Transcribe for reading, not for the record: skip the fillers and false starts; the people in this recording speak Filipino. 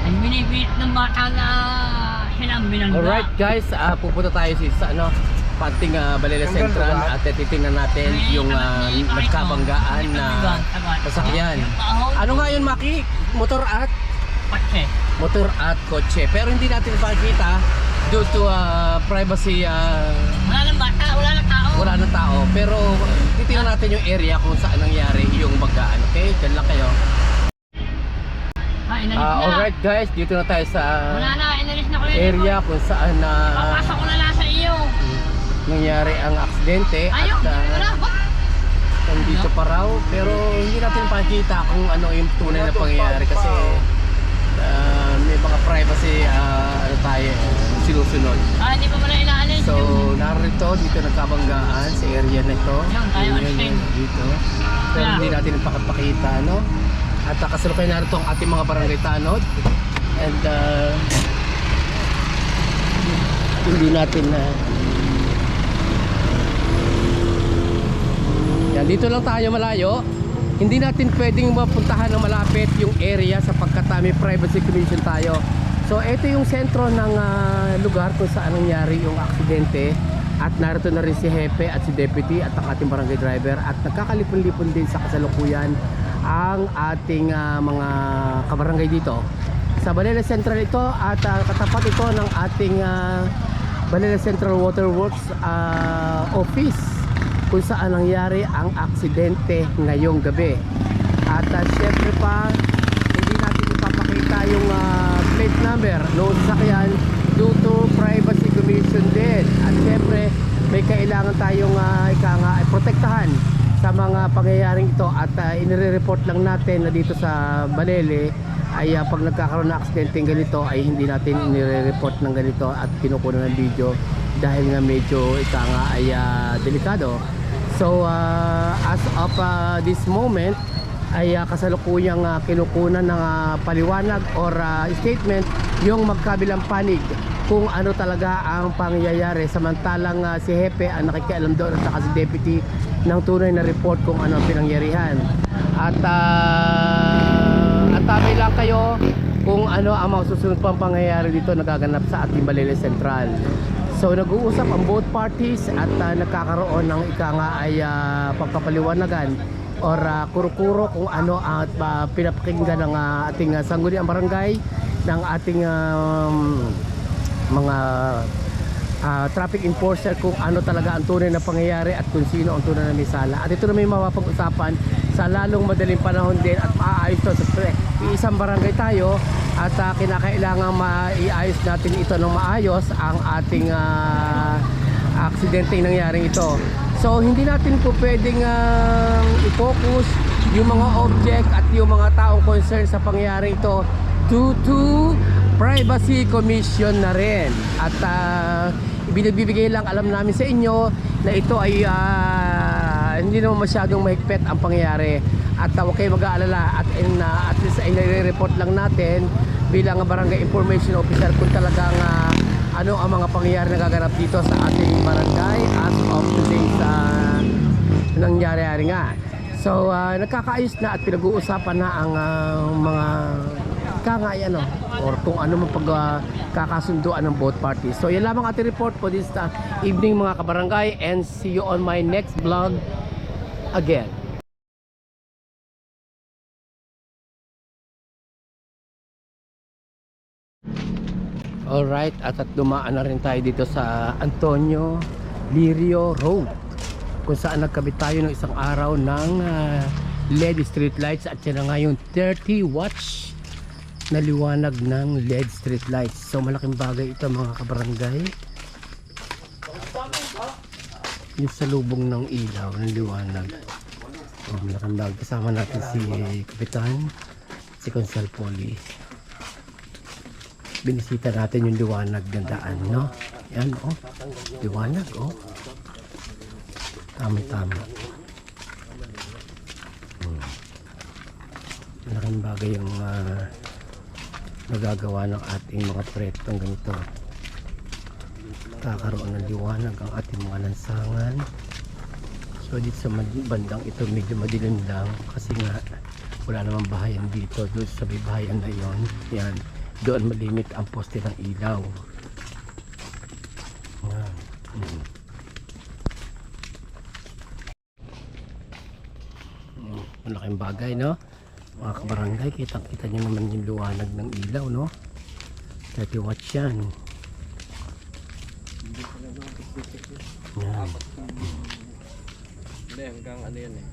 Ang binibit ng bata na silang binangga. Alright guys, pupunta tayo sa pating Balele Central at titingnan natin yung nagkabanggaan na sasakyan. Ano nga yun, Maki? Motor at? Kotse. Motor at kotse. Pero hindi natin pakikita due to privacy. Wala nang bata, wala nang tao. Wala nang tao. Pero titingnan natin yung area kung saan nangyari yung banggaan. Okay? Diyan lang kayo. Inalis na. Alright guys, dito na tayo sa Wala na, inalis na ko yun. area kung saan Papasok ko na lang sa iyo. nangyari ang aksidente. Ayaw, At wala ba? nandito pa raw, pero hindi natin pakikita kung ano yung tunay na pangyayari kasi may mga privacy tayo sinusunod. Hindi pa pala inaalis. So narito, dito nagkabanggaan sa area na ito. Yan, tayo Yan, dito. Pero hindi natin pakita, no? At kasalukay narito ang ating mga barangay tanod. And hindi natin yan, dito lang tayo malayo. Hindi natin pwedeng mapuntahan ng malapit yung area sapagkat may privacy commission tayo. So ito yung sentro ng lugar kung saan nangyari yung aksidente. At narito na rin si Hepe at si Deputy at ang ating barangay driver. At nagkakalipon-lipon din sa kasalukuyan ang ating mga kabarangay dito sa Balele Central ito. At katapat ito ng ating Balele Central Water Works office kung saan nangyari ang aksidente ngayong gabi. At syempre pa hindi natin ipapakita yung plate number noong sasakyan due to privacy commission din. At syempre may kailangan tayong protektahan sa mga pangyayaring ito. At inire-report lang natin na dito sa Balele ay pag nagkakaroon ng aksidente ganito ay hindi natin inire-report ng ganito at kinukuha ng video dahil nga medyo ay delikado. So as of this moment ay kasalukuyang kinukunan ng paliwanag or statement yung magkabilang panig kung ano talaga ang pangyayari, samantalang si Hepe ang nakikialam doon at saka si Deputy ng tunay na report kung ano ang pinangyarihan. At tabi lang kayo kung ano ang mga susunod pang pangyayari dito nagaganap sa ating Balele Central. So nag-uusap ang both parties at nagkakaroon ng pagpapaliwanagan or kuro-kuro kung ano ang pinapakinggan ng ating sangguniang barangay, ng ating mga traffic enforcer kung ano talaga ang tunay na pangyayari at kung sino ang tunay na may sala. At ito na may mapapag-usapan sa lalong madaling panahon din at maaayos to. Sa isang barangay tayo at kinakailangan maiayos natin ito ng maayos ang ating aksidente nangyaring ito. So hindi natin po pwedeng i-focus yung mga object at yung mga taong concerned sa pangyayaring ito due to privacy commission na rin. At ibinibigay lang alam namin sa inyo na ito ay hindi naman masyadong mahigpit ang pangyayari. At huwag kayo mag-aalala at least ay nire-report lang natin bilang barangay information officer kung talagang ano ang mga pangyayari na gaganap dito sa ating barangay as of today sa nangyari nga. So nagkakaayos na at pinag-uusapan na ang mga or kung ano man pagkakasunduan ng both parties. So yan lamang ating report po this evening mga kabarangay, and see you on my next vlog again. Alright, at dumaan na rin tayo dito sa Antonio Lirio Road kung saan nagkabit tayo ng isang araw ng LED street lights. At yan na nga yung 30 watts na liwanag ng LED street lights. So malaking bagay ito mga kabarangay, yung salubong ng ilaw ng liwanag. Malaking bagay. Kasama natin si Kapitan, si Consel Poli. Binisita natin yung liwanag ng daan, no? Yan, oh. Liwanag, oh. Tama-tama. Malaking bagay yung nagagawa ng ating mga proyektong ganito. Kakaroon ng liwanag ang ating mga lansangan. So dito sa bandang ito medyo madilim lang kasi nga wala namang bahayan dito. Doon sa may bahayan na yon, yan, doon malimit ang poste ng ilaw. Yan. Malaking bagay, no? Mga kabarangay, kitang-kita nyo naman yung liwanag ng ilaw, no? 30 watts yan. Yan. Hindi, hanggang ano yan eh.